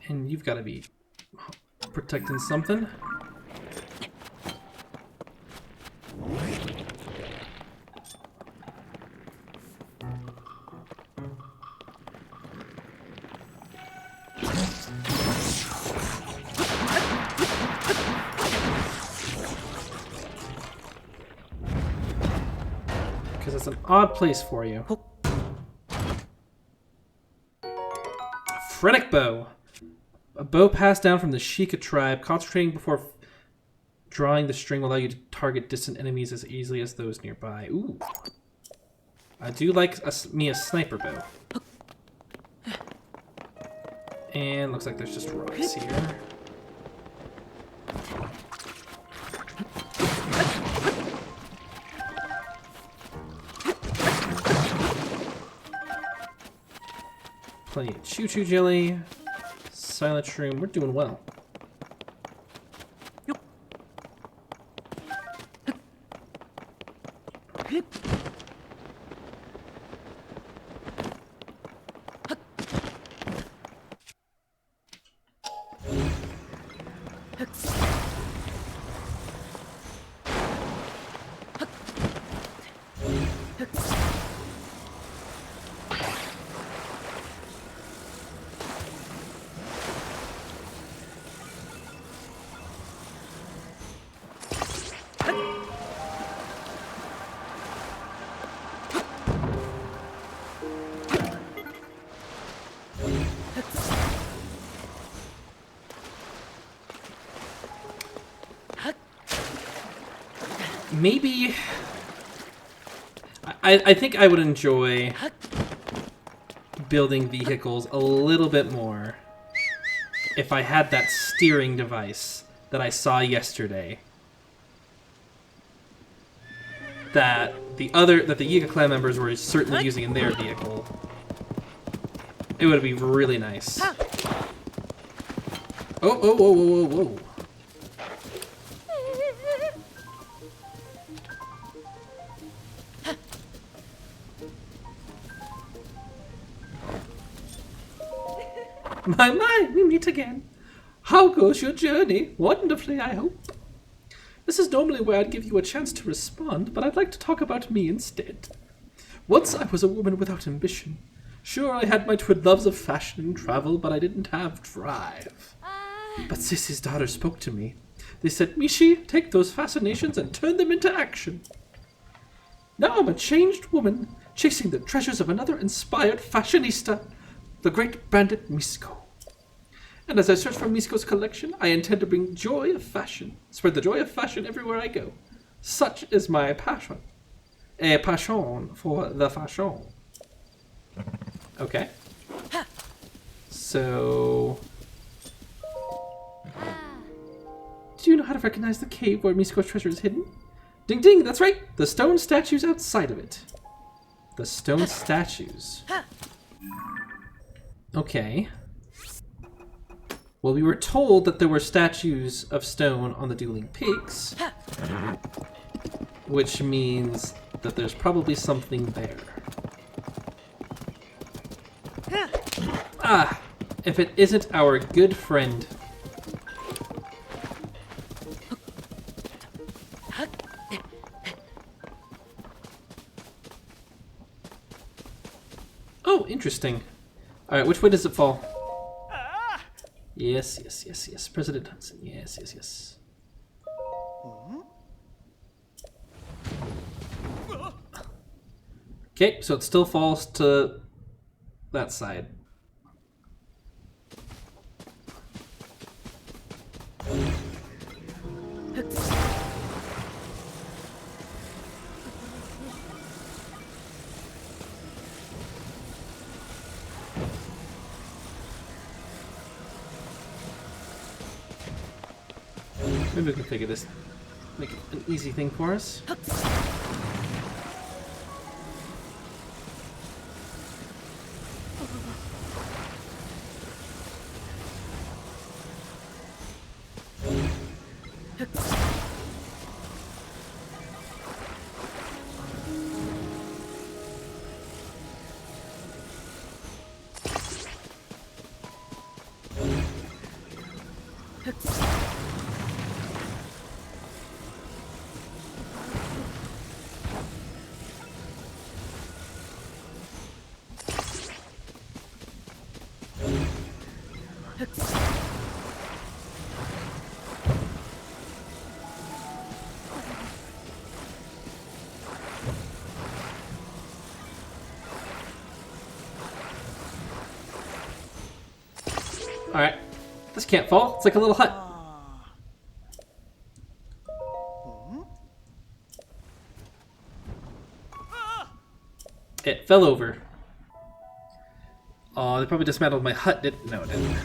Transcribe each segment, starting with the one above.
And you've got to be protecting something. Because it's an odd place for you. Phrenic bow. A bow passed down from the Sheikah tribe. Concentrating before drawing the string will allow you to target distant enemies as easily as those nearby. Ooh. I do like me a sniper bow. And looks like there's just rocks here. Plenty of choo-choo jelly. Silent shroom. We're doing well. Maybe... I think I would enjoy building vehicles a little bit more if I had that steering device that I saw yesterday. That the Yiga clan members were certainly using in their vehicle. It would be really nice. Oh, whoa, whoa, whoa, whoa, whoa. My, we meet again. How goes your journey? Wonderfully, I hope. This is normally where I'd give you a chance to respond, but I'd like to talk about me instead. Once I was a woman without ambition. Sure, I had my twin loves of fashion and travel, but I didn't have drive. But Cece's daughter spoke to me. They said, Meeshy, take those fascinations and turn them into action. Now I'm a changed woman, chasing the treasures of another inspired fashionista, the great bandit Misko. And as I search for Misko's collection, I intend to bring joy of fashion, spread the joy of fashion everywhere I go. Such is my passion. A passion for the fashion. Okay. So... do you know how to recognize the cave where Misko's treasure is hidden? Ding ding, that's right! The stone statues outside of it. The stone statues. Okay. Well, we were told that there were statues of stone on the dueling pigs. Which means that there's probably something there. Ah! If it isn't our good friend. Oh, interesting. Alright, which way does it fall? Yes, yes, yes, yes. President Hudson. Yes, yes, yes. Okay, so it still falls to that side. Maybe we can figure this, make it an easy thing for us. Alright. This can't fall. It's like a little hut. It fell over. Oh, they probably dismantled my hut, didn't? No, it didn't.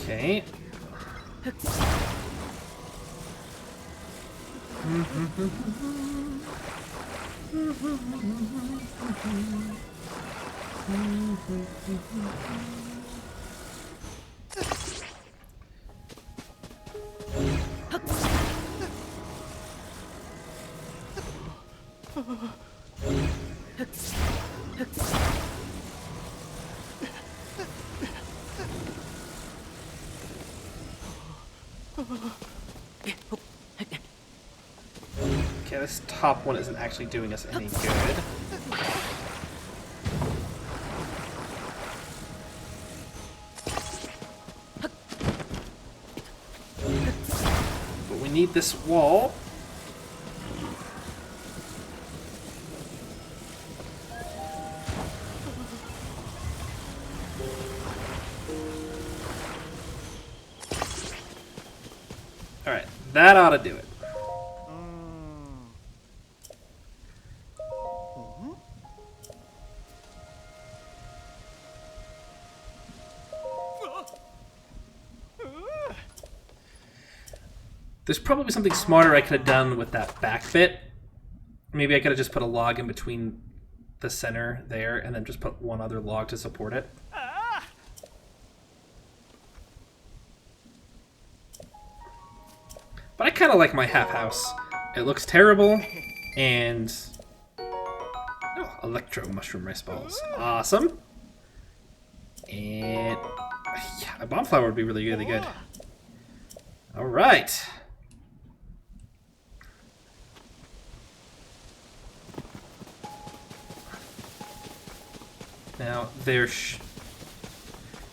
Okay. Okay, this top one isn't actually doing us any good. But we need this wall. Alright, that ought to do it. There's probably something smarter I could have done with that back bit. Maybe I could have just put a log in between the center there and then just put one other log to support it. But I kind of like my half house. It looks terrible, and... Oh, electro mushroom rice balls. Awesome. And... Yeah, a bomb flower would be really, really good. Alright. Now,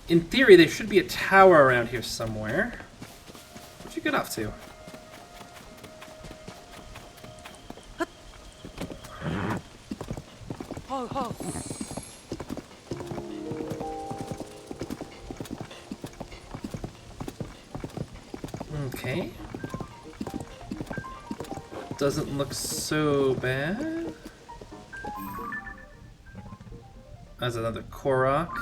in theory, there should be a tower around here somewhere. What'd you get off to? Okay. Doesn't look so bad. There's another Korok.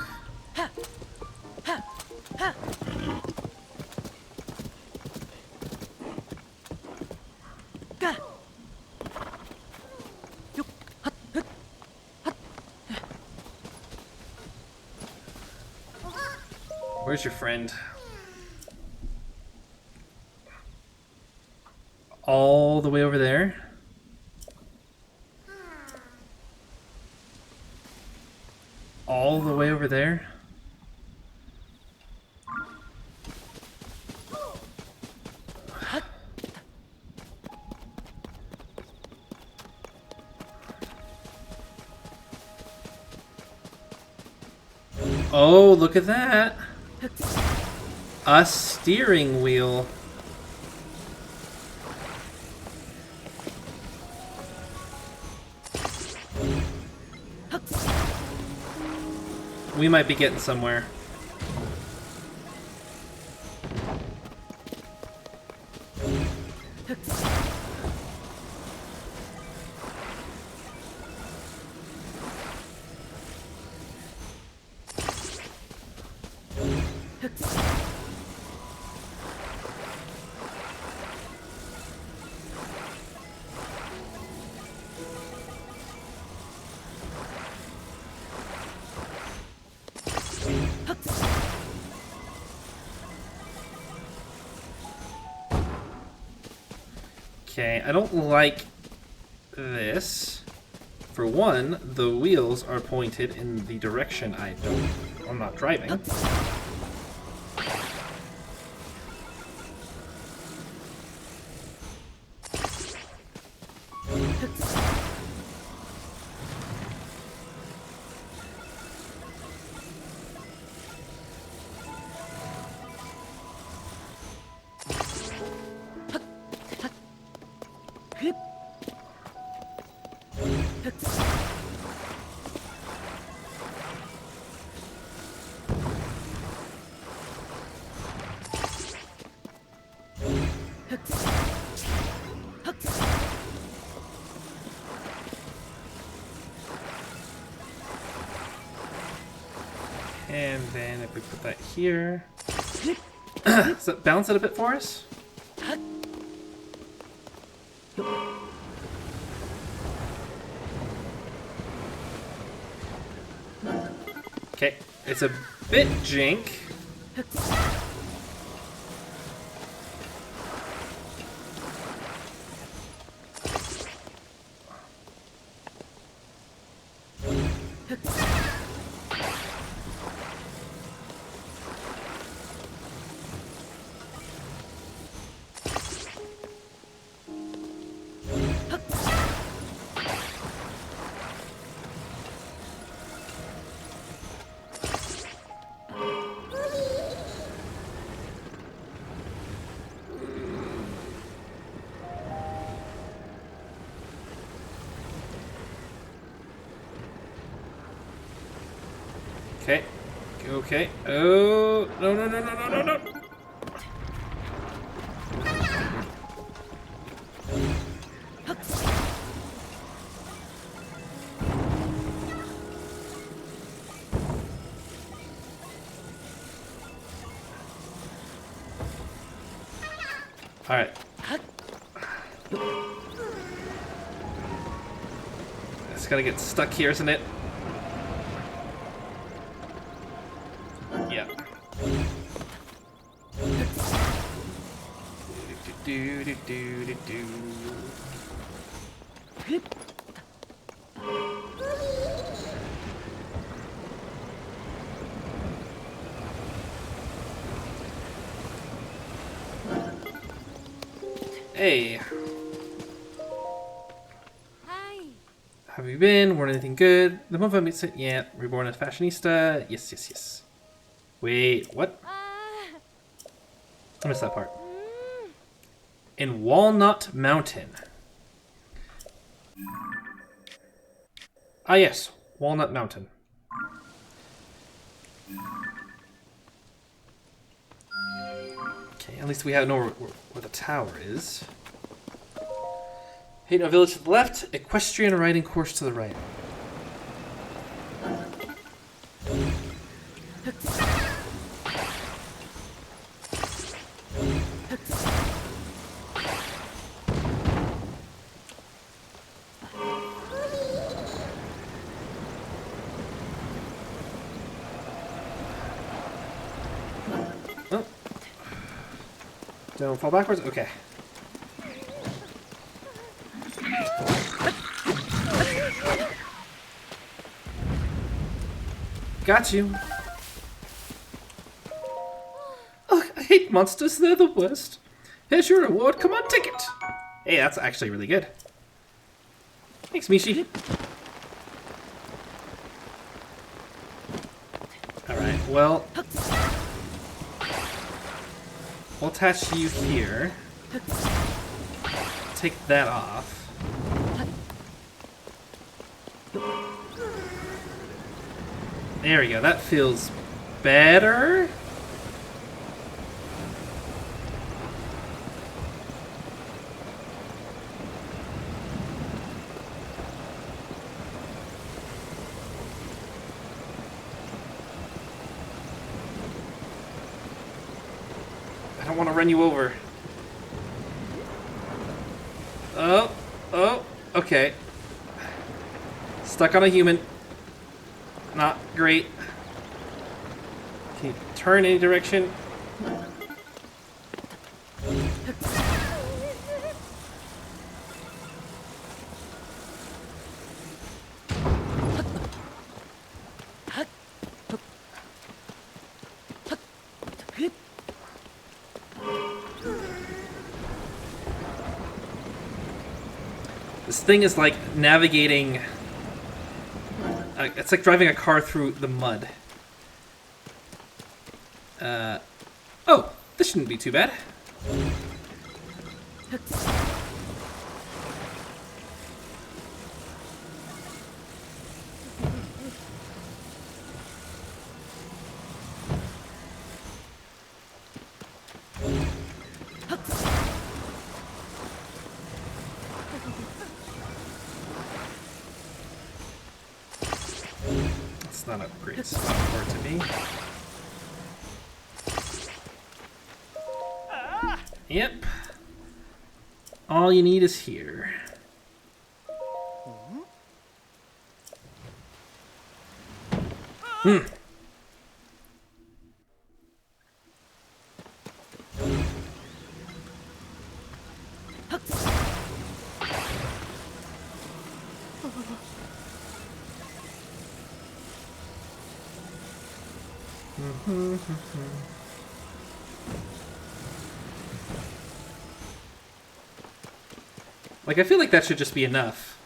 Where's your friend? All the way over there? All the way over there? Oh, look at that! A steering wheel. We might be getting somewhere. Okay, I don't like this. For one, the wheels are pointed in the direction I'm not driving. And then if we put that here... Does that balance it a bit for us? Okay, it's a bit jank. Okay. Okay. Oh, no, no, no, no, no, no, no. All right. It's gonna get stuck here, isn't it? Yeah. Do do do do do. Hey. Hi. Have you been? Worn anything good? The month I meet it? Yeah. Reborn as fashionista? Yes, yes, yes. Wait, what? I missed that part. In Walnut Mountain. Ah, yes. Walnut Mountain. Okay, at least we know where the tower is. Hateno Village to the left, equestrian riding course to the right. Oh. Don't fall backwards? Okay. Got you. Ugh, I hate monsters. They're the worst. Here's your reward. Come on, take it. Hey, that's actually really good. Thanks, Meeshy. Alright, well... we'll attach you here. Take that off. There we go. That feels better. I don't want to run you over. Oh, oh, okay. Stuck on a human. Not great. Can you turn any direction? This thing is like navigating... it's like driving a car through the mud. Oh, this shouldn't be too bad. That's not a great spot for it to be. Yep. All you need is here. Hmm. Like, I feel like that should just be enough.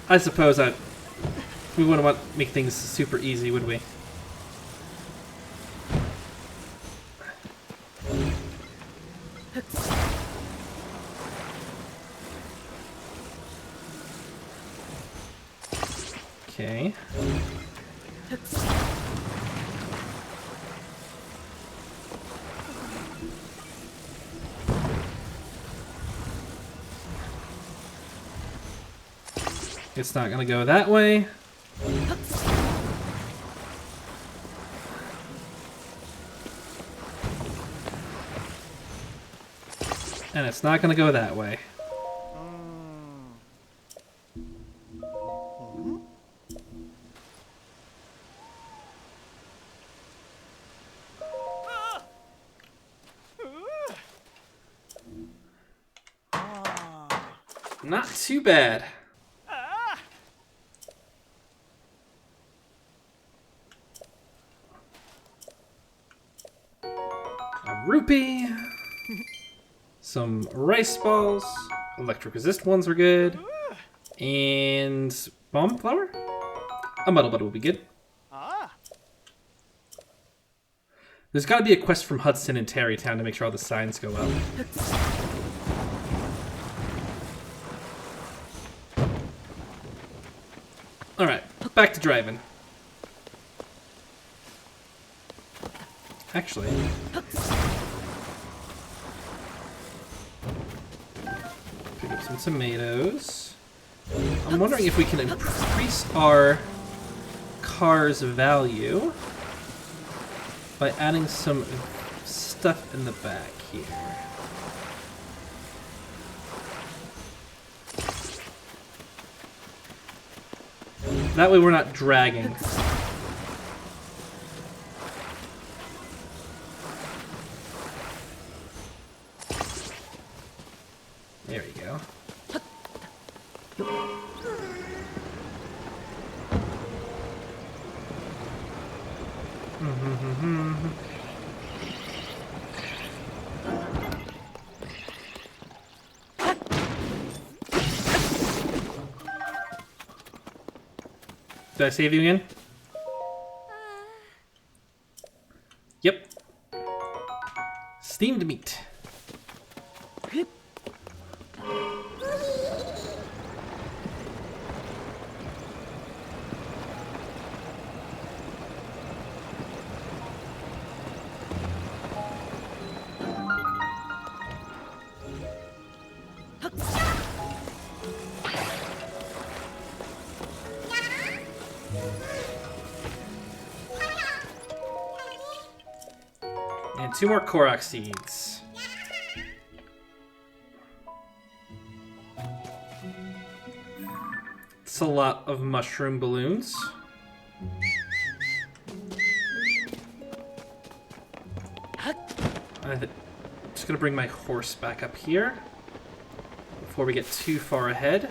I suppose we wouldn't want to make things super easy, would we? Okay. It's not gonna go that way. And it's not gonna go that way. Not too bad. A rupee. Some rice balls. Electric resist ones were good. And bomb flower? A muddle bud will be good. There's got to be a quest from Hudson and Tarrytown to make sure all the signs go up. Alright, back to driving. Actually... pick up some tomatoes. I'm wondering if we can increase our car's value by adding some stuff in the back here. That way we're not dragging. There we go. Did I save you again? Yep. Steamed meat. And 2 more Korok seeds. It's a lot of mushroom balloons. I'm just gonna bring my horse back up here before we get too far ahead.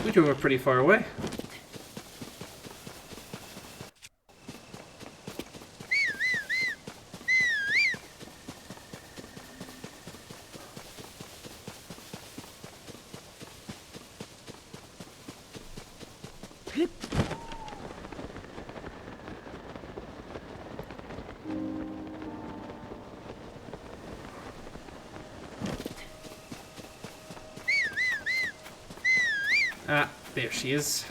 We drove pretty far away. there she is.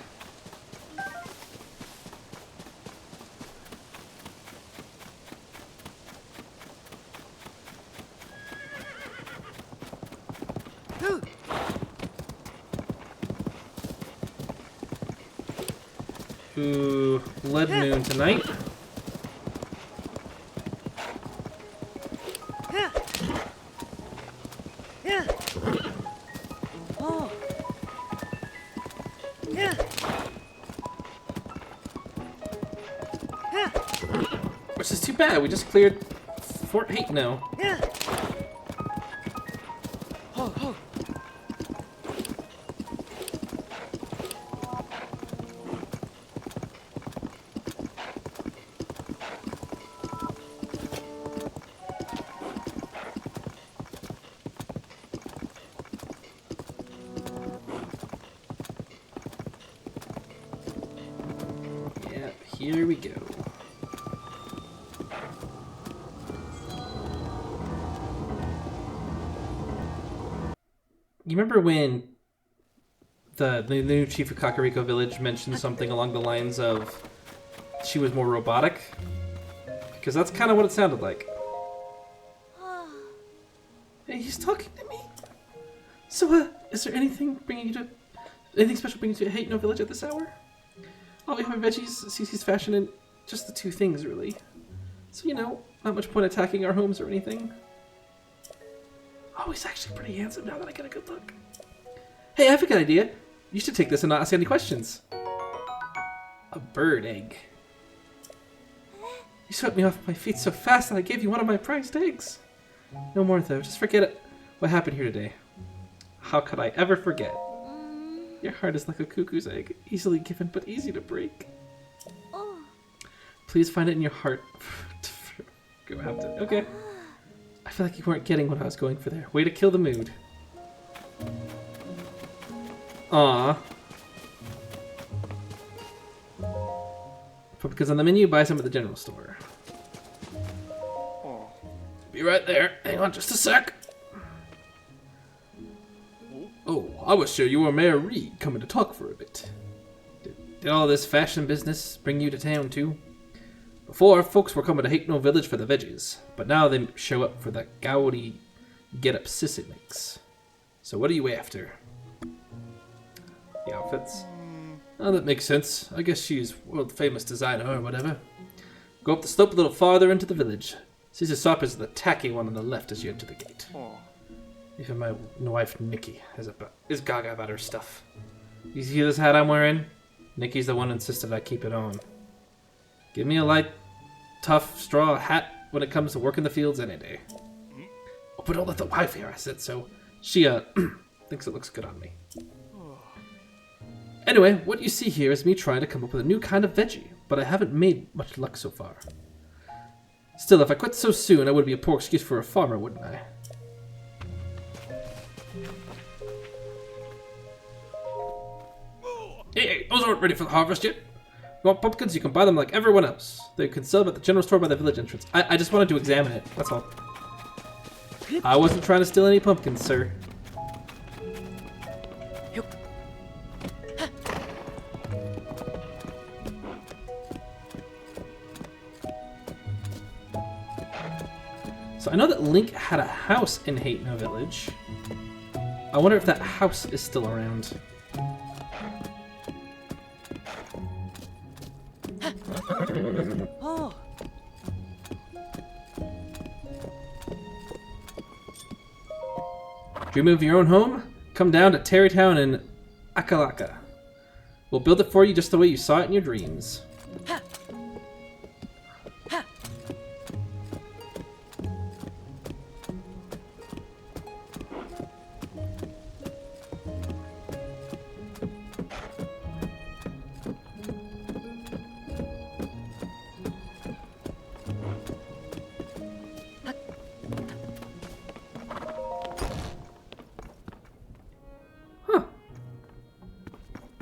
Ooh, blood moon tonight. Which is too bad, we just cleared Fort Hateno. Here we go. You remember when the new chief of Kakariko Village mentioned something along the lines of she was more robotic? Because that's kind of what it sounded like. Hey, he's talking to me. So, is there anything special bringing you to Hateno Village at this hour? Oh, we have my veggies, Cece's fashion, and just the two things, really. So, you know, not much point attacking our homes or anything. Oh, he's actually pretty handsome now that I get a good look. Hey, I have a good idea. You should take this and not ask any questions. A bird egg. You swept me off my feet so fast that I gave you one of my prized eggs. No more, though. Just forget it. What happened here today? How could I ever forget? Your heart is like a cuckoo's egg, easily given but easy to break. Please find it in your heart. Go have to. Okay. I feel like you weren't getting what I was going for there. Way to kill the mood. Aww. Pumpkins on the menu, buy some at the general store. Be right there. Hang on just a sec. Oh, I was sure you were Mayor Reed coming to talk for a bit. Did all this fashion business bring you to town too? Before, folks were coming to Hateno Village for the veggies, but now they show up for the gaudy get-up Cece makes. So what are you after? The outfits? Oh, that makes sense. I guess she's world-famous designer or whatever. Go up the slope a little farther into the village. Cece's shop is the tacky one on the left as you enter the gate. Even my wife, Nikki, is gaga about her stuff. You see this hat I'm wearing? Nikki's the one who insisted I keep it on. Give me a light, tough straw hat when it comes to working the fields any day. Oh, but don't let the wife hear I said so. She, thinks it looks good on me. Anyway, what you see here is me trying to come up with a new kind of veggie, but I haven't made much luck so far. Still, if I quit so soon, I would be a poor excuse for a farmer, wouldn't I? Hey, those aren't ready for the harvest yet. You want pumpkins? You can buy them like everyone else. They can sell them at the general store by the village entrance. I just wanted to examine it, that's all. I wasn't trying to steal any pumpkins, sir. So I know that Link had a house in Hateno Village. I wonder if that house is still around. Oh. Dream of your own home? Come down to Terrytown in Akalaka. We'll build it for you just the way you saw it in your dreams.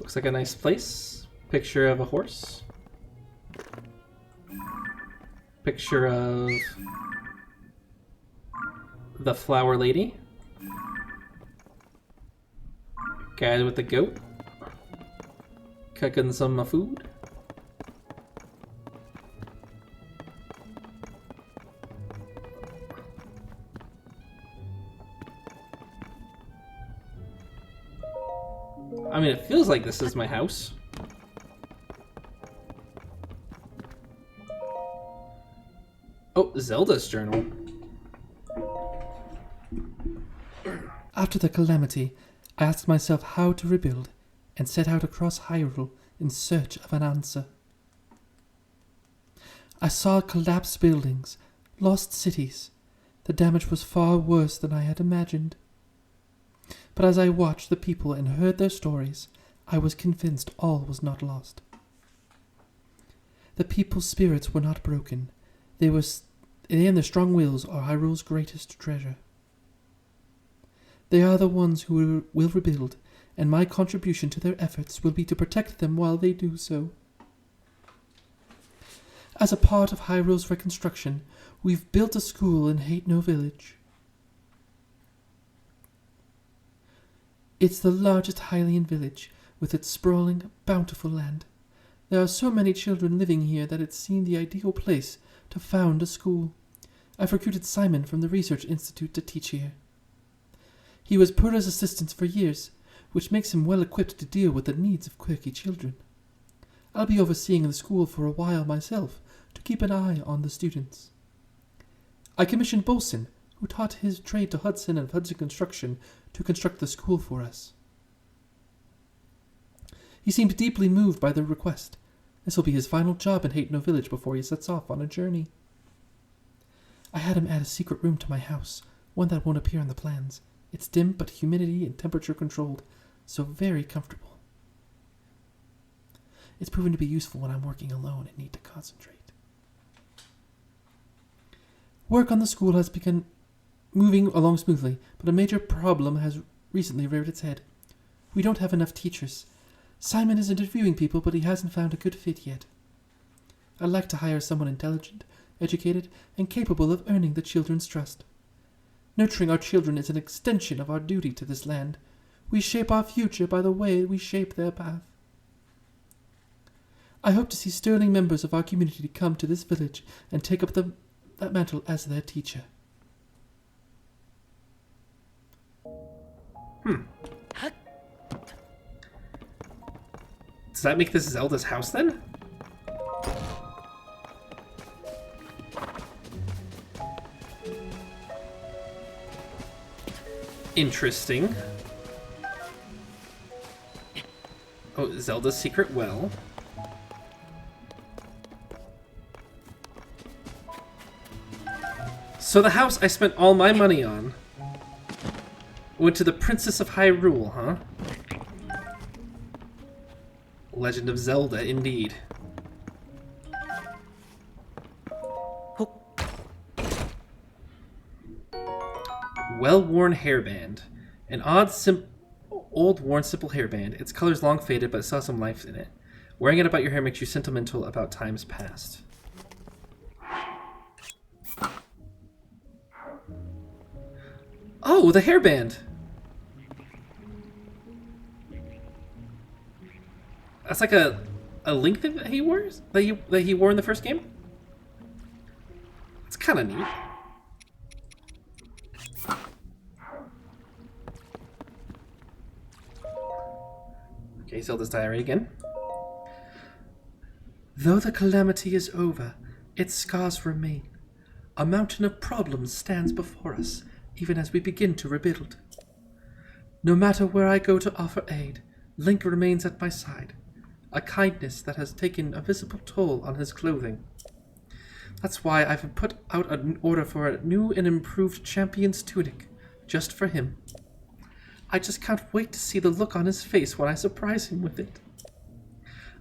Looks like a nice place. Picture of a horse. Picture of the flower lady. Guy with the goat. Cooking some food. I mean, it feels like this is my house. Oh, Zelda's journal. After the calamity, I asked myself how to rebuild and set out across Hyrule in search of an answer. I saw collapsed buildings, lost cities. The damage was far worse than I had imagined. But as I watched the people and heard their stories, I was convinced all was not lost. The people's spirits were not broken. They and their strong wills are Hyrule's greatest treasure. They are the ones who will rebuild, and my contribution to their efforts will be to protect them while they do so. As a part of Hyrule's reconstruction, we've built a school in Hateno Village. It's the largest Hylian village, with its sprawling, bountiful land. There are so many children living here that it seemed the ideal place to found a school. I've recruited Simon from the Research Institute to teach here. He was Purah's assistant for years, which makes him well equipped to deal with the needs of quirky children. I'll be overseeing the school for a while myself, to keep an eye on the students. I commissioned Bolson, who taught his trade to Hudson and Hudson Construction, to construct the school for us. He seemed deeply moved by the request. This will be his final job in Hateno Village before he sets off on a journey. I had him add a secret room to my house, one that won't appear on the plans. It's dim but humidity and temperature controlled, so very comfortable. It's proven to be useful when I'm working alone and need to concentrate. Work on the school has begun moving along smoothly, but a major problem has recently reared its head. We don't have enough teachers. Simon is interviewing people, but he hasn't found a good fit yet. I'd like to hire someone intelligent, educated, and capable of earning the children's trust. Nurturing our children is an extension of our duty to this land. We shape our future by the way we shape their path. I hope to see sterling members of our community come to this village and take up that mantle as their teacher. Does that make this Zelda's house then? Interesting. Oh, Zelda's secret well. So the house I spent all my money on went to the Princess of Hyrule, huh? Legend of Zelda, indeed. Well-worn hairband. An odd, old, worn, simple hairband. Its color's long faded, but it still has some life in it. Wearing it about your hair makes you sentimental about times past. Oh, the hairband! That's like a Link thing that he wears? That he wore in the first game? It's kind of neat. Okay, Zelda's diary again. Though the calamity is over, its scars remain. A mountain of problems stands before us, even as we begin to rebuild. No matter where I go to offer aid, Link remains at my side, a kindness that has taken a visible toll on his clothing. That's why I've put out an order for a new and improved champion's tunic, just for him. I just can't wait to see the look on his face when I surprise him with it.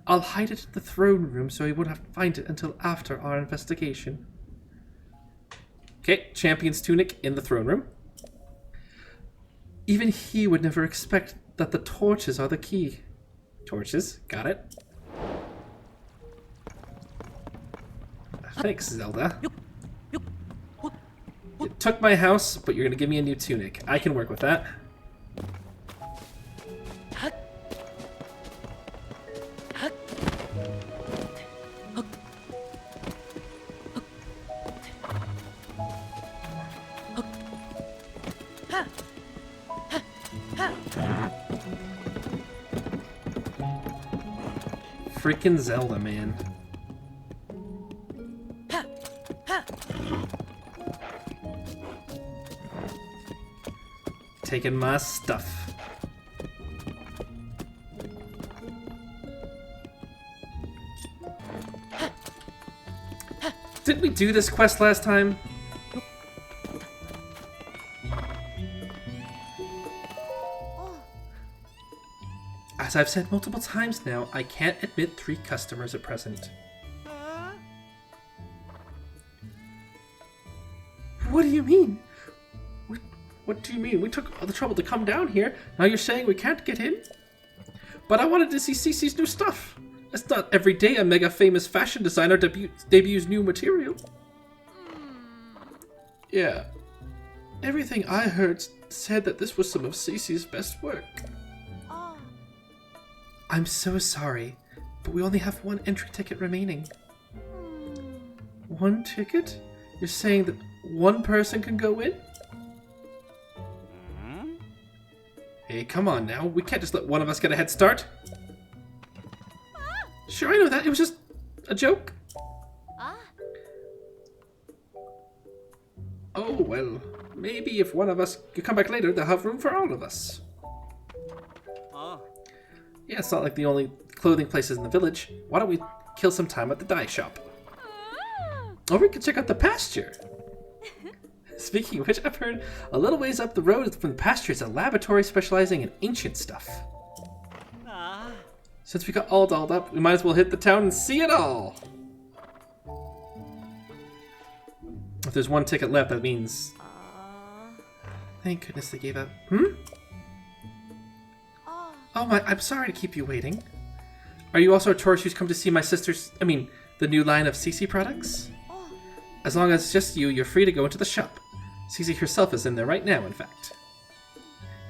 I'll hide it in the throne room so he won't have to find it until after our investigation. Okay, champion's tunic in the throne room. Even he would never expect that the torches are the key. Torches, got it. Thanks, Zelda. You took my house, but you're gonna give me a new tunic. I can work with that. freaking Zelda, man. Taking my stuff. Didn't we do this quest last time? As I've said multiple times now, I can't admit 3 customers at present. What do you mean? What do you mean? We took all the trouble to come down here. Now you're saying we can't get in? But I wanted to see Cece's new stuff. It's not every day a mega famous fashion designer debuts new material. Yeah. Everything I heard said that this was some of Cece's best work. I'm so sorry, but we only have 1 entry ticket remaining. 1 ticket? You're saying that 1 person can go in? Hey, come on now. We can't just let one of us get a head start. Sure, I know that. It was just a joke. Oh, well. Maybe if one of us could come back later, they'll have room for all of us. Yeah, it's not like the only clothing places in the village. Why don't we kill some time at the dye shop? Or we could check out the pasture. Speaking of which, I've heard a little ways up the road from the pasture is a laboratory specializing in ancient stuff. Since we got all dolled up, we might as well hit the town and see it all. If there's 1 ticket left, that means... Thank goodness they gave up. Oh my, I'm sorry to keep you waiting. Are you also a tourist who's come to see my sister's, the new line of Cece products? As long as it's just you, you're free to go into the shop. Cece herself is in there right now, in fact.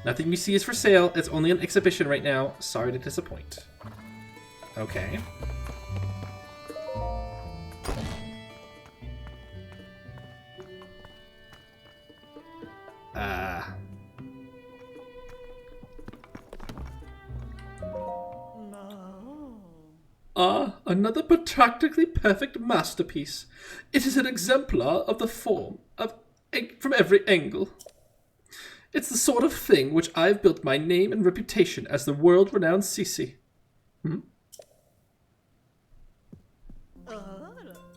Nothing you see is for sale. It's only an exhibition right now. Sorry to disappoint. Okay. Another practically perfect masterpiece. It is an exemplar of the form from every angle. It's the sort of thing which I've built my name and reputation as the world-renowned Cece.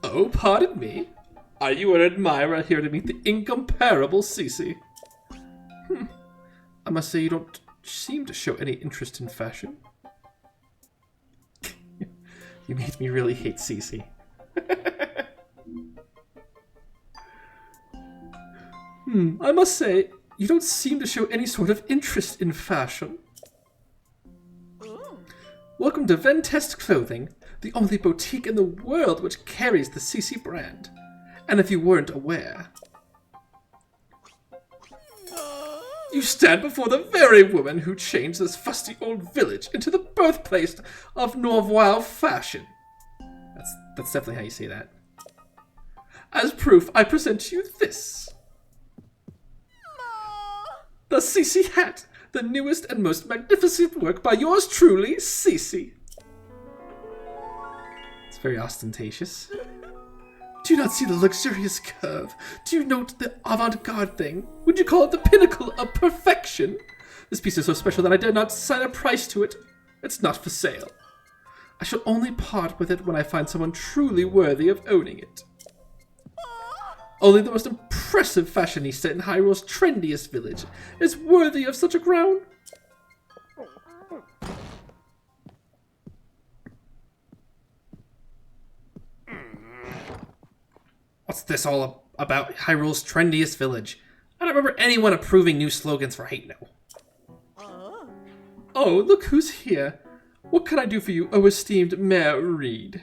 Oh, pardon me. Are you an admirer here to meet the incomparable Cece? I must say you don't seem to show any interest in fashion. You made me really hate Cece. I must say, you don't seem to show any sort of interest in fashion. Welcome to Ventest Clothing, the only boutique in the world which carries the Cece brand. And if you weren't aware, you stand before the very woman who changed this fusty old village into the birthplace of Nouveau fashion. That's definitely how you say that. As proof, I present to you this. The Cece hat, the newest and most magnificent work by yours truly, Cece. It's very ostentatious. Do you not see the luxurious curve? Do you note the avant-garde thing? Would you call it the pinnacle of perfection? This piece is so special that I dare not assign a price to it. It's not for sale. I shall only part with it when I find someone truly worthy of owning it. Only the most impressive fashionista in Hyrule's trendiest village is worthy of such a crown. What's this all about Hyrule's trendiest village? I don't remember anyone approving new slogans for Hateno. Oh, look who's here. What can I do for you, oh esteemed Mayor Reed?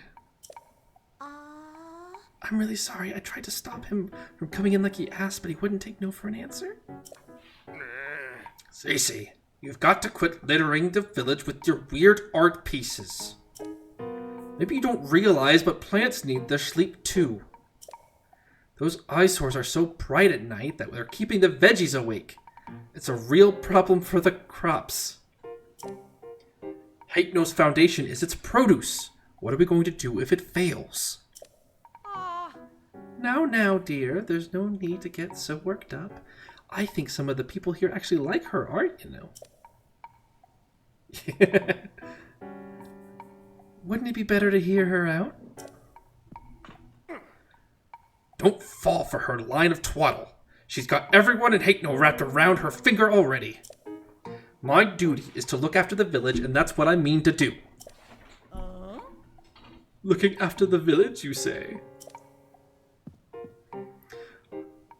I'm really sorry. I tried to stop him from coming in like he asked, but he wouldn't take no for an answer. Cece, you've got to quit littering the village with your weird art pieces. Maybe you don't realize, but plants need their sleep too. Those eyesores are so bright at night that they're keeping the veggies awake. It's a real problem for the crops. Hateno's foundation is its produce. What are we going to do if it fails? Now, dear, there's no need to get so worked up. I think some of the people here actually like her art, you know. Wouldn't it be better to hear her out? Don't fall for her line of twaddle. She's got everyone in Hateno wrapped around her finger already. My duty is to look after the village, and that's what I mean to do. Looking after the village, you say?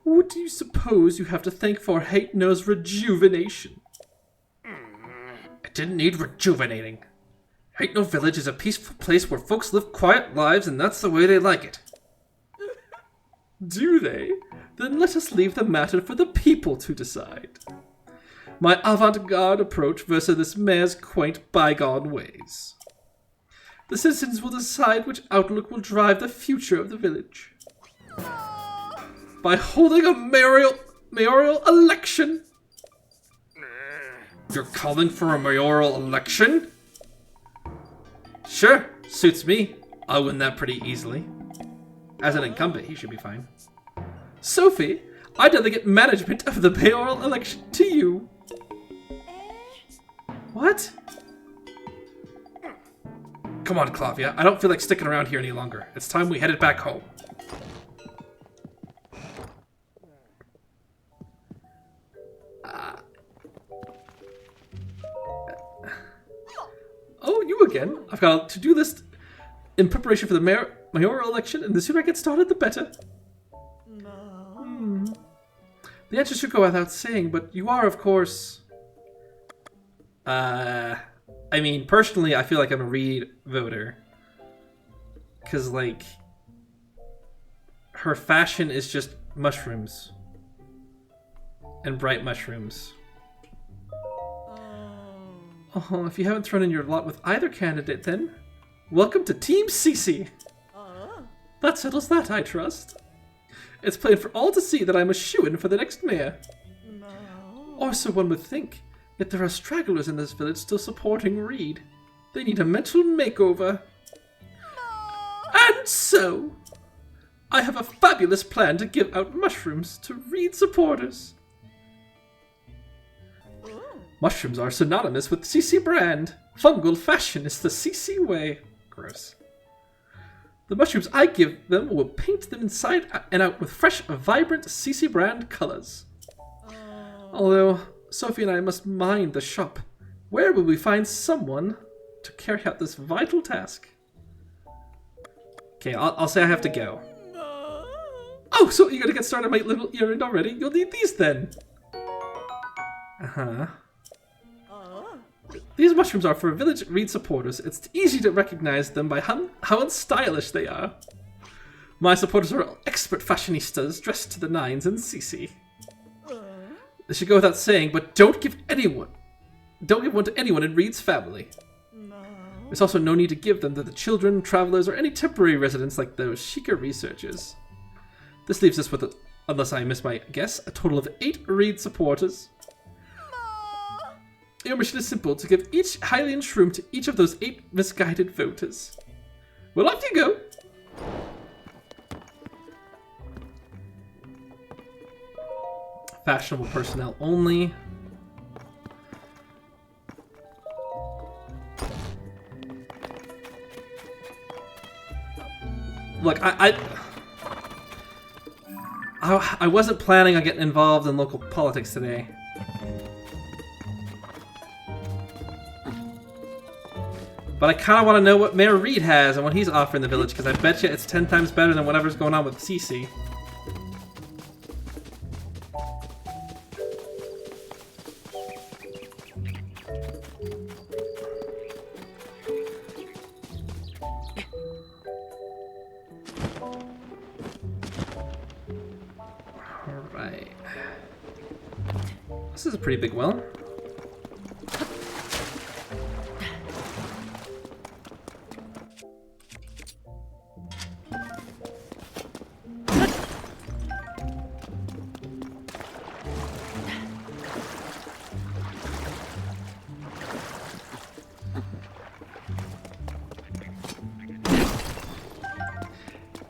What do you suppose you have to thank for Hateno's rejuvenation? It didn't need rejuvenating. Hateno Village is a peaceful place where folks live quiet lives, and that's the way they like it. Do they? Then let us leave the matter for the people to decide. My avant-garde approach versus this mayor's quaint bygone ways. The citizens will decide which outlook will drive the future of the village. By holding a mayoral election. You're calling for a mayoral election? Sure, suits me. I'll win that pretty easily. As an incumbent, he should be fine. Sophie, I delegate management of the mayoral election to you. What? Come on, Clavia. I don't feel like sticking around here any longer. It's time we headed back home. Oh, you again. I've got a to-do list in preparation for the mayoral election, and the sooner I get started, the better. No. The answer should go without saying, but you are, of course... I mean, personally, I feel like I'm a Reed voter. Because, like, her fashion is just mushrooms. And bright mushrooms. Oh, if you haven't thrown in your lot with either candidate, then welcome to Team Cece. That settles that, I trust. It's plain for all to see that I'm a shoo-in for the next mayor. No. Or so one would think. Yet there are stragglers in this village still supporting Reed. They need a mental makeover. No. And so, I have a fabulous plan to give out mushrooms to Reed supporters. Mushrooms are synonymous with Cece brand. Fungal fashion is the Cece way. Gross. The mushrooms I give them will paint them inside and out with fresh, vibrant Cece brand colors. Although, Sophie and I must mind the shop. Where will we find someone to carry out this vital task? Okay, I'll say I have to go. Oh, so you're gonna get started on my little errand already? You'll need these then. Uh-huh. These mushrooms are for village Reed supporters. It's easy to recognize them by how unstylish they are. My supporters are expert fashionistas dressed to the nines in Cece. This should go without saying, but don't give one to anyone in Reed's family. No. There's also no need to give them to the children, travelers, or any temporary residents like those Sheikah researchers. This leaves us with, unless I miss my guess, a total of 8 Reed supporters. Your mission is simple, to give each Hylian shroom to each of those 8 misguided voters. Well, off you go! Fashionable personnel only. Look, I wasn't planning on getting involved in local politics today. But I kind of want to know what Mayor Reed has and what he's offering the village, because I bet you it's 10 times better than whatever's going on with Cece. Alright. This is a pretty big well.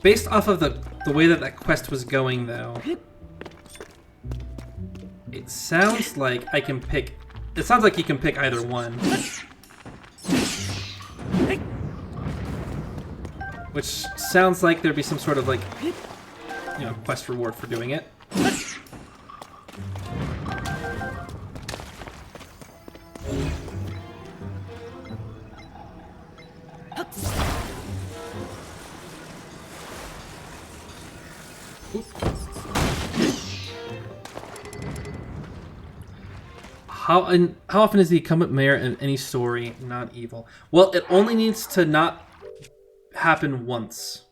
Based off of the way that quest was going, though, it sounds like I can pick... It sounds like you can pick either one. Which sounds like there'd be some sort of, like, you know, quest reward for doing it. How often is the incumbent mayor in any story not evil? Well, it only needs to not happen once.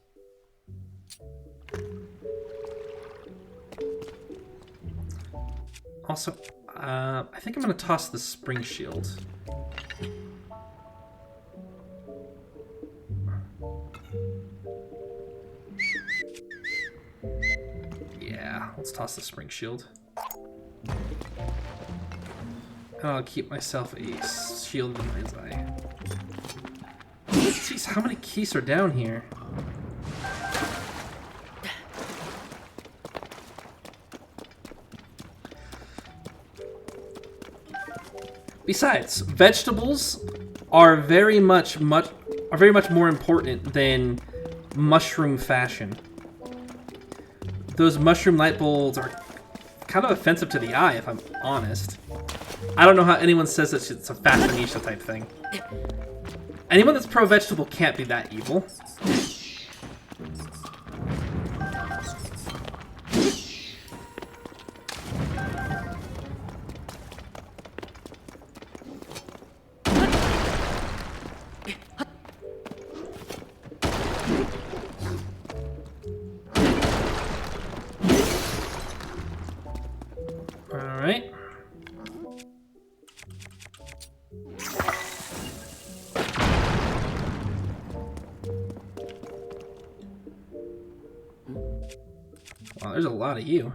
Also, I think I'm going to toss the spring shield. Yeah, let's toss the spring shield. And I'll keep myself a shield in my eye. Jeez, how many keys are down here? Besides, vegetables are very much more important than mushroom fashion. Those mushroom light bulbs are kind of offensive to the eye, if I'm honest. I don't know how anyone says that it's a fashionista type thing. Anyone that's pro-vegetable can't be that evil. Alright. Wow, there's a lot of you.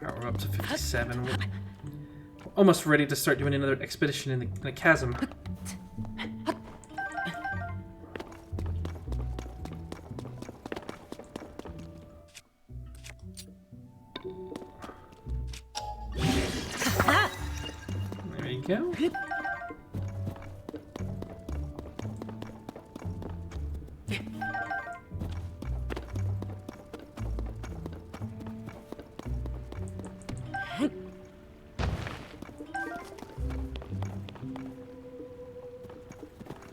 We're up to 57. We're almost ready to start doing another expedition in the chasm. There you go.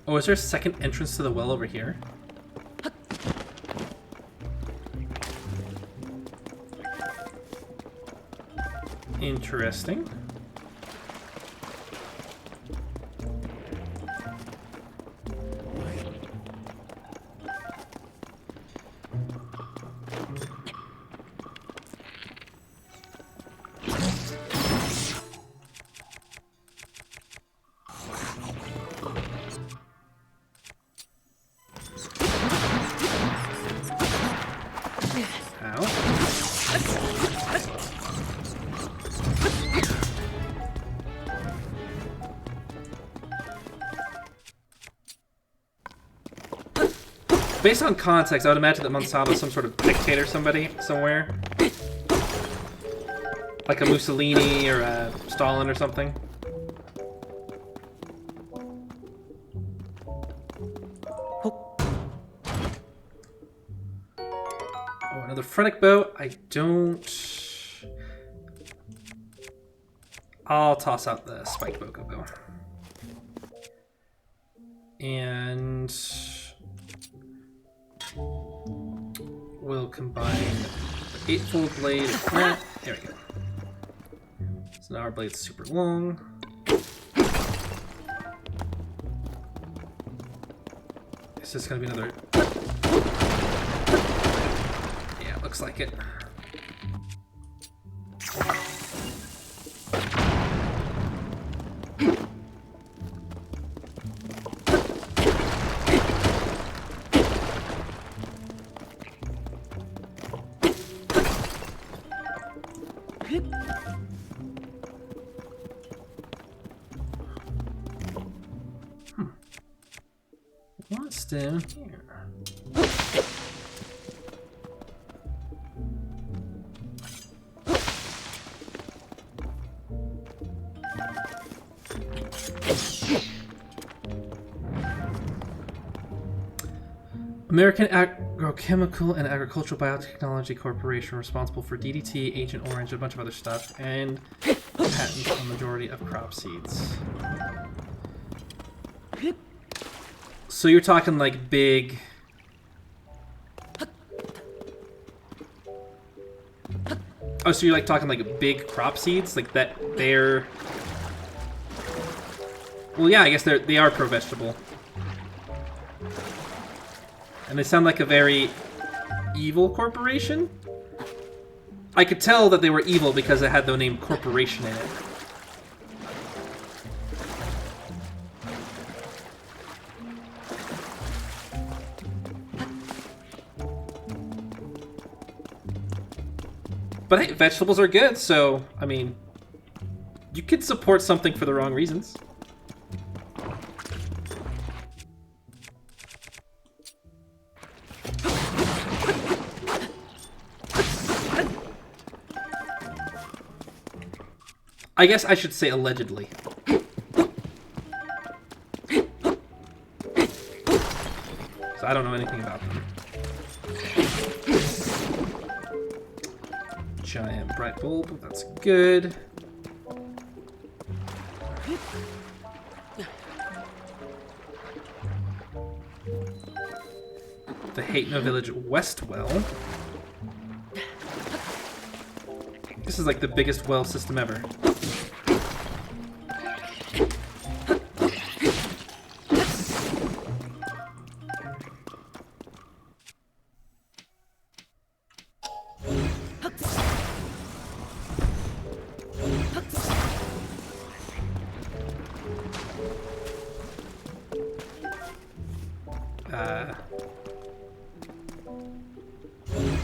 Oh, is there a second entrance to the well over here? Interesting. Based on context, I would imagine that Monsanto is some sort of dictator somewhere. Like a Mussolini or a Stalin or something. Oh, another Phrenic bow. I'll toss out the spiked boko bow. And we'll combine the 8-fold blade with that. There we go. So now our blade's super long. Is this gonna be another... Yeah, looks like it. What's down here? American Agrochemical and Agricultural Biotechnology Corporation, responsible for DDT, Agent Orange, a bunch of other stuff, and patents on the majority of crop seeds. So you're talking like big... Oh, so you're like talking like big crop seeds? Like that they're... Well, yeah, I guess they are pro-vegetable. And they sound like a very evil corporation? I could tell that they were evil because it had the name corporation in it. But hey, vegetables are good, so, I mean, you could support something for the wrong reasons. I guess I should say allegedly. So I don't know anything about them. Giant bright bulb, that's good. The Hateno Village West Well. This is like the biggest well system ever.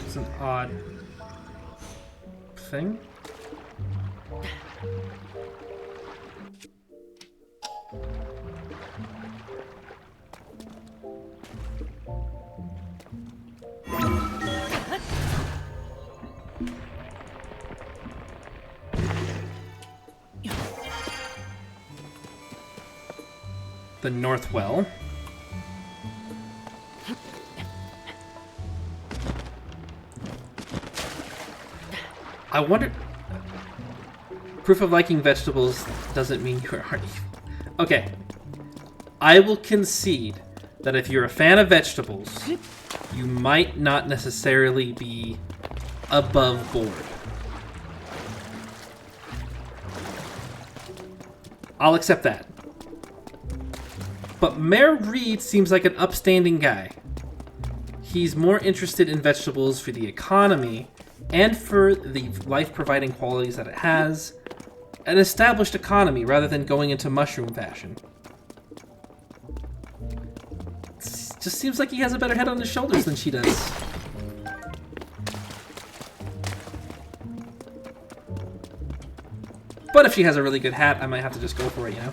It's an odd thing. The North Well. I wonder... Proof of liking vegetables doesn't mean you are evil. Okay. I will concede that if you're a fan of vegetables, you might not necessarily be above board. I'll accept that. But Mayor Reed seems like an upstanding guy. He's more interested in vegetables for the economy and for the life-providing qualities that it has, an established economy rather than going into mushroom fashion. It just seems like he has a better head on his shoulders than she does. But if she has a really good hat, I might have to just go for it, you know?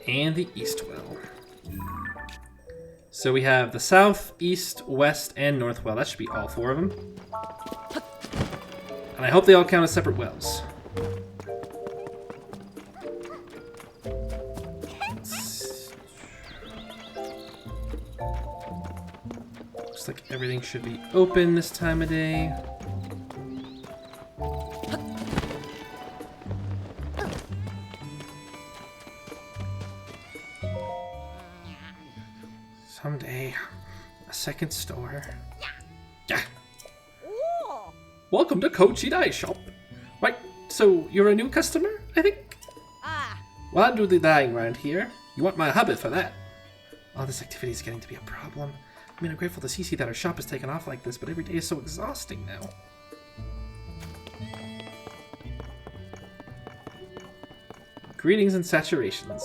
And the East Well. So we have the South, East, West, and North Well. That should be all four of them. And I hope they all count as separate wells. Looks like everything should be open this time of day. Someday, a second store. Yeah. Welcome to Kochi Dye Shop. Right, so you're a new customer, I think? Well, I do the dyeing around here. You want my habit for that. Oh, this activity is getting to be a problem. I mean, I'm grateful to Cece that our shop has taken off like this, but every day is so exhausting now. Greetings and saturations.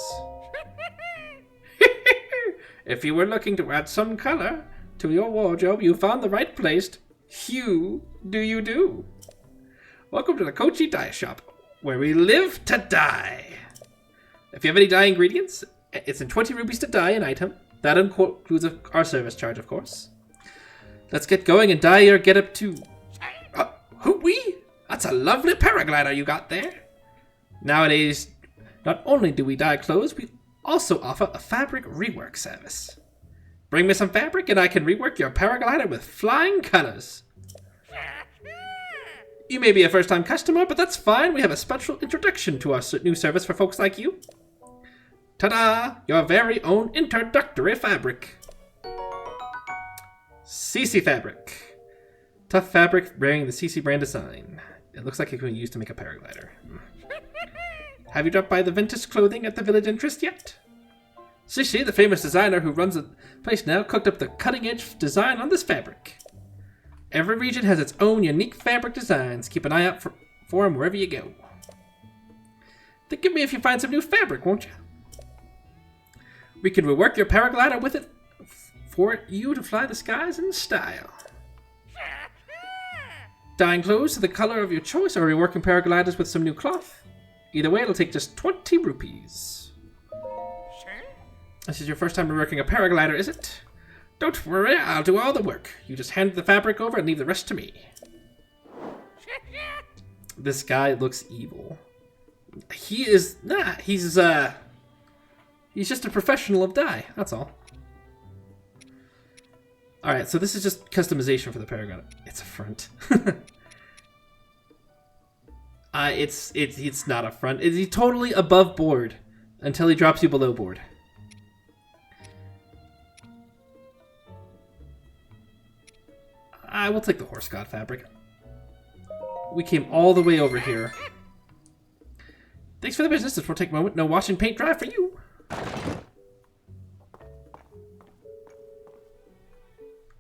If you were looking to add some color to your wardrobe, you found the right place. Hue do you do? Welcome to the Kochi Dye Shop, where we live to dye. If you have any dye ingredients, it's in 20 rupees to dye an item. That includes our service charge, of course. Let's get going and dye your getup too. Hoo-wee! That's a lovely paraglider you got there. Nowadays, not only do we dye clothes, we also offer a fabric rework service. Bring me some fabric and I can rework your paraglider with flying colors. You may be a first-time customer, but that's fine. We have a special introduction to our new service for folks like you. Ta-da! Your very own introductory fabric. Cece fabric. Tough fabric bearing the Cece brand design. It looks like it can be used to make a paraglider. Have you dropped by the vintage clothing at the village interest yet? Cece, the famous designer who runs the place now, cooked up the cutting-edge design on this fabric. Every region has its own unique fabric designs. Keep an eye out for them wherever you go. Think of me if you find some new fabric, won't you? We can rework your paraglider with it for you to fly the skies in style. Dyeing clothes to the color of your choice or reworking paragliders with some new cloth. Either way, it'll take just 20 rupees. This is your first time reworking a paraglider, is it? Don't worry, I'll do all the work. You just hand the fabric over and leave the rest to me. This guy looks evil. He is... Nah, he's just a professional of dye, that's all. Alright, so this is just customization for the paraglider. It's a front. It's not a front. He's totally above board until he drops you below board. I will take the horse god fabric. We came all the way over here. Thanks for the business. This will take a moment. No wash and paint dry for you.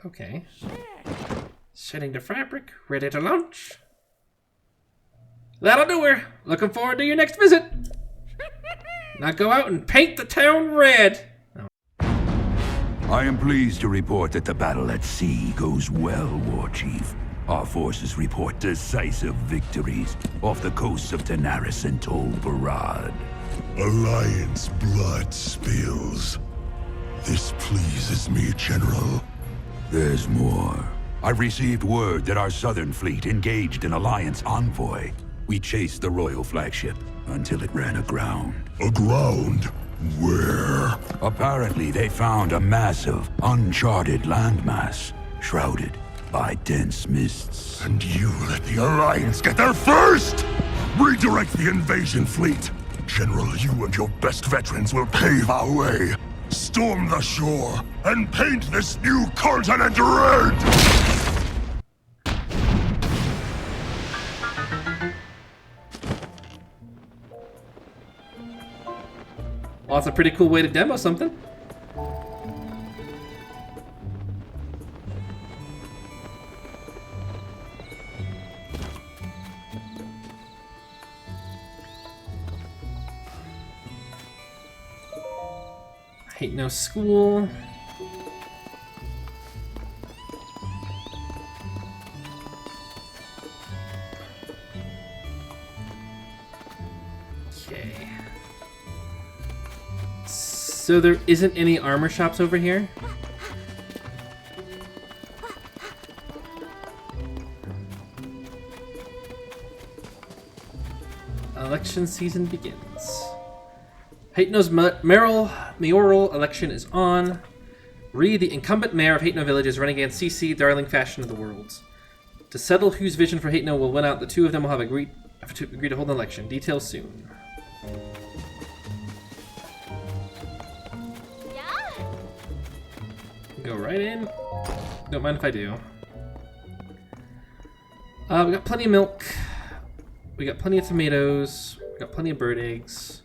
Okay. Setting the fabric. Ready to launch. That'll do her. Looking forward to your next visit. Now go out and paint the town red. I am pleased to report that the battle at sea goes well, War Chief. Our forces report decisive victories off the coasts of Tanaris and Tol Barad. Alliance blood spills. This pleases me, General. There's more. I've received word that our southern fleet engaged an Alliance envoy. We chased the royal flagship until it ran aground. Aground? Where? Apparently, they found a massive, uncharted landmass, shrouded by dense mists. And you let the Alliance get there first! Redirect the invasion fleet. General, you and your best veterans will pave our way. Storm the shore and paint this new continent red! Well, that's a pretty cool way to demo something. Hateno school. Okay. So there isn't any armor shops over here? Election season begins. Hateno's mayoral election is on. Ree, the incumbent mayor of Hateno Village, is running against Cece, darling fashion of the world. To settle whose vision for Hateno will win out, the two of them will have agreed to hold an election. Details soon. Go right in. Don't mind if I do. We got plenty of milk. We got plenty of tomatoes. We got plenty of bird eggs.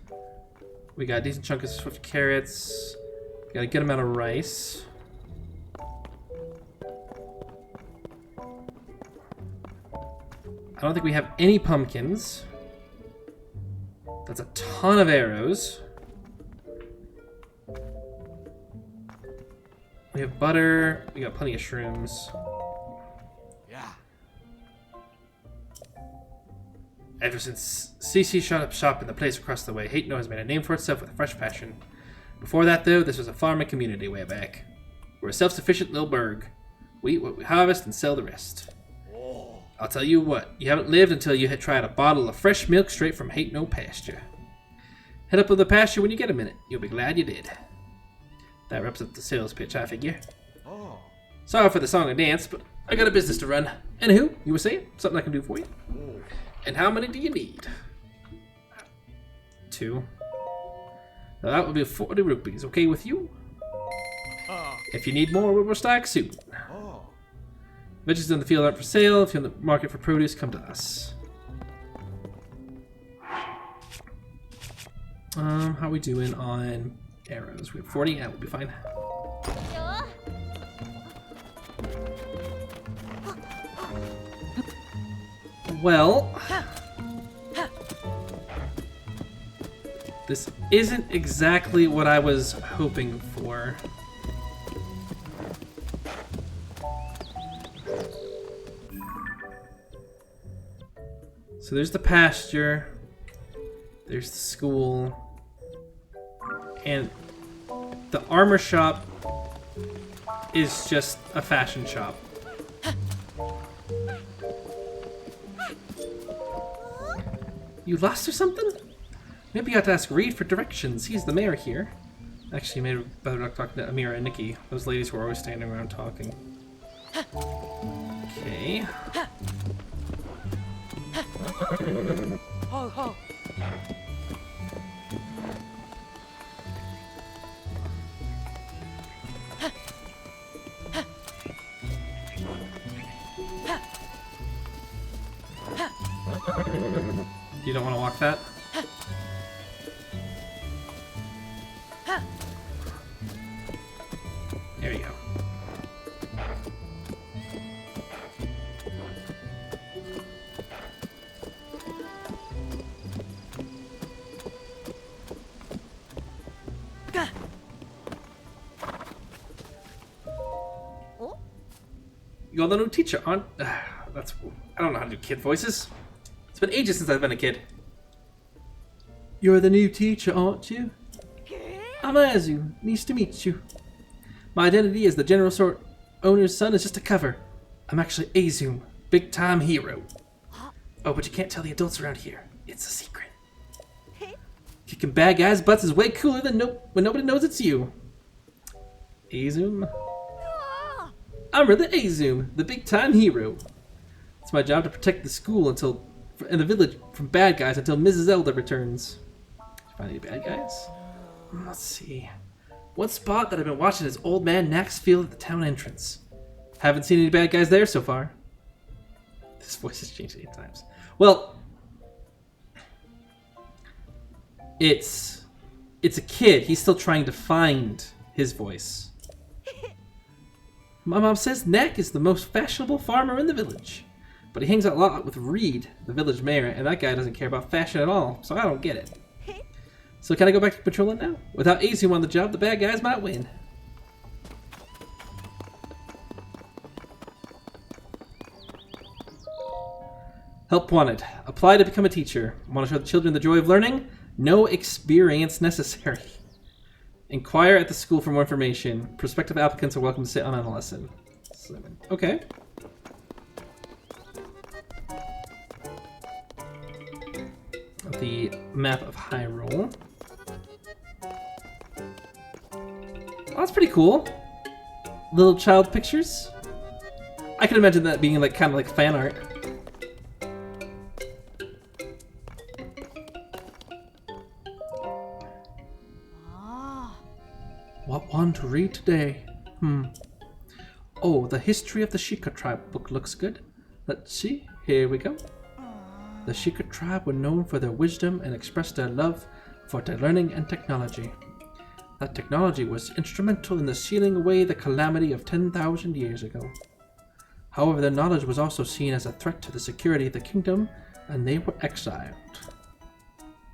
We got a decent chunk of swift carrots. We got a good amount of rice. I don't think we have any pumpkins. That's a ton of arrows. We have butter. We got plenty of shrooms. Yeah. Ever since Cece shut up shop in the place across the way, Hateno has made a name for itself with a fresh passion. Before that, though, this was a farming community way back. We're a self-sufficient little burg. We eat what we harvest and sell the rest. I'll tell you what, you haven't lived until you had tried a bottle of fresh milk straight from Hateno pasture. Head up to the pasture when you get a minute. You'll be glad you did. That wraps up the sales pitch, I figure. Sorry for the song and dance, but I got a business to run. Anywho, you were saying? Something I can do for you? And how many do you need? 2. Now that will be 40 rupees, okay with you? If you need more, we'll stock soon. Veggies in the field aren't for sale. If you're in the market for produce, come to us. How are we doing on arrows? We have 40. Yeah, we'll be fine. Well, this isn't exactly what I was hoping for. So there's the pasture, there's the school, and the armor shop is just a fashion shop. You lost or something? Maybe you ought to ask Reed for directions. He's the mayor here. Actually, maybe better not talking to Amira and Nikki. Those ladies were always standing around talking. Okay. You don't want to walk that? There you go. You're the new teacher, aren't? That's. I don't know how to do kid voices. It's been ages since I've been a kid. You're the new teacher, aren't you? I'm Azu. Nice to meet you. My identity as the general store owner's son is just a cover. I'm actually Azum, big time hero. Oh, but you can't tell the adults around here. It's a secret. Kicking bad guys' butts is way cooler than when nobody knows it's you. Azum? I'm really Azum, the big time hero. It's my job to protect the school and the village from bad guys until Mrs. Zelda returns. Did you find any bad guys? Let's see. One spot that I've been watching is Old Man Knack's field at the town entrance. Haven't seen any bad guys there so far. This voice has changed 8 times. Well, it's a kid. He's still trying to find his voice. My mom says Knack is the most fashionable farmer in the village. But he hangs out a lot with Reed, the village mayor, and that guy doesn't care about fashion at all, so I don't get it. So can I go back to patrolling now? Without Azum on the job, the bad guys might win. Help wanted. Apply to become a teacher. Want to show the children the joy of learning? No experience necessary. Inquire at the school for more information. Prospective applicants are welcome to sit on a lesson. Okay. The map of Hyrule. Oh, that's pretty cool. Little child pictures. I can imagine that being like kind of like fan art. What one to read today? Oh, the history of the Shika tribe book looks good. Let's see. Here we go. The Sheikah tribe were known for their wisdom and expressed their love for their learning and technology. That technology was instrumental in the sealing away the calamity of 10,000 years ago. However, their knowledge was also seen as a threat to the security of the kingdom, and they were exiled.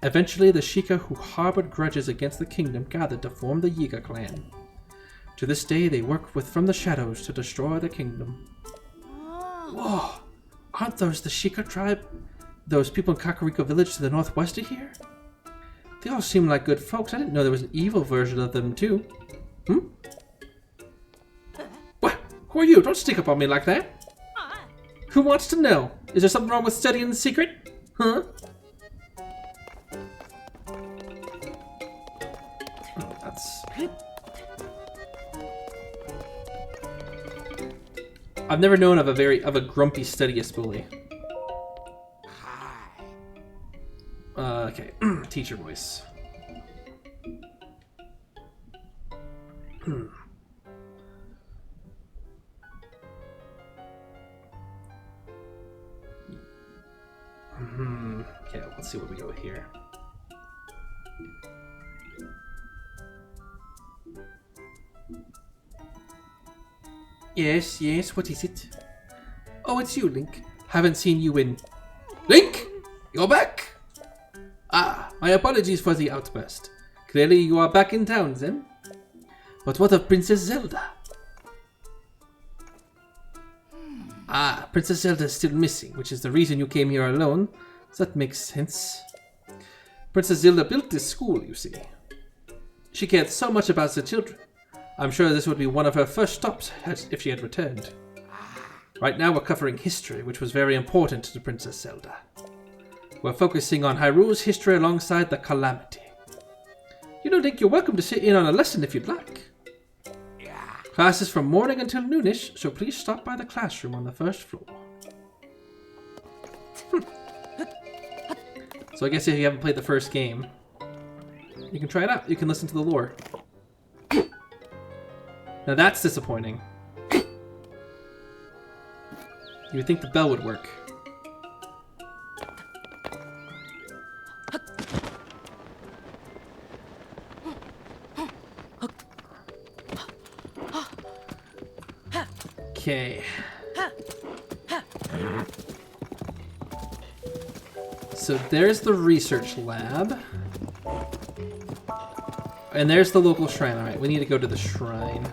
Eventually, the Sheikah who harbored grudges against the kingdom gathered to form the Yiga clan. To this day, they work from the shadows to destroy the kingdom. Whoa! Aren't those the Sheikah tribe? Those people in Kakariko Village to the northwest of here? They all seem like good folks. I didn't know there was an evil version of them, too. What? Who are you? Don't stick up on me like that. Who wants to know? Is there something wrong with studying the secret? Huh? Oh, that's... I've never known of a grumpy studious bully. Okay, teacher voice. Okay, let's see what we go here. Yes, what is it? Oh, it's you, Link. Haven't seen you in... Link! You're back! Ah, my apologies for the outburst. Clearly you are back in town, then? But what of Princess Zelda? Ah, Princess Zelda is still missing, which is the reason you came here alone. That makes sense. Princess Zelda built this school, you see. She cared so much about the children. I'm sure this would be one of her first stops if she had returned. Right now we're covering history, which was very important to Princess Zelda. We're focusing on Hyrule's history alongside the Calamity. You know, Link, you're welcome to sit in on a lesson if you'd like. Class is from morning until noonish, so please stop by the classroom on the first floor. So I guess if you haven't played the first game, you can try it out. You can listen to the lore. Now that's disappointing. You would think the bell would work. Okay. So there's the research lab. And there's the local shrine. Alright, we need to go to the shrine.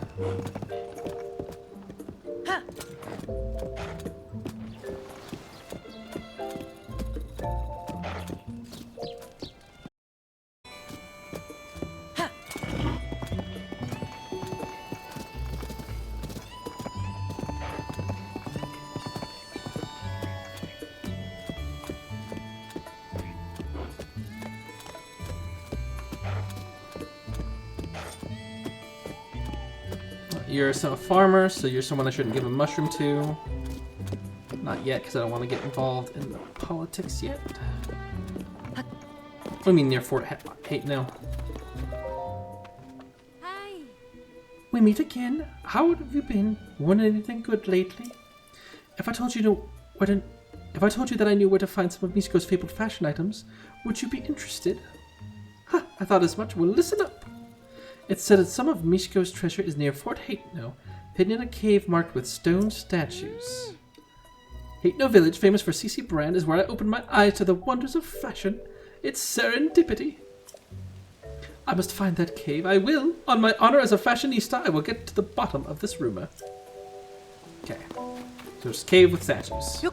You're a farmer, so you're someone I shouldn't give a mushroom to. Not yet, because I don't want to get involved in the politics yet. What do you mean near Fort Hateno? Hi. We meet again. How have you been? Won anything good lately? If I told you that I knew where to find some of Misko's fabled fashion items, would you be interested? Ha! I thought as much. Well, listen up. It's said that some of Misko's treasure is near Fort Hateno, hidden in a cave marked with stone statues. Hateno Village, famous for Cece brand, is where I opened my eyes to the wonders of fashion. It's serendipity. I must find that cave. I will. On my honor as a fashionista, I will get to the bottom of this rumor. Okay. There's a cave with statues.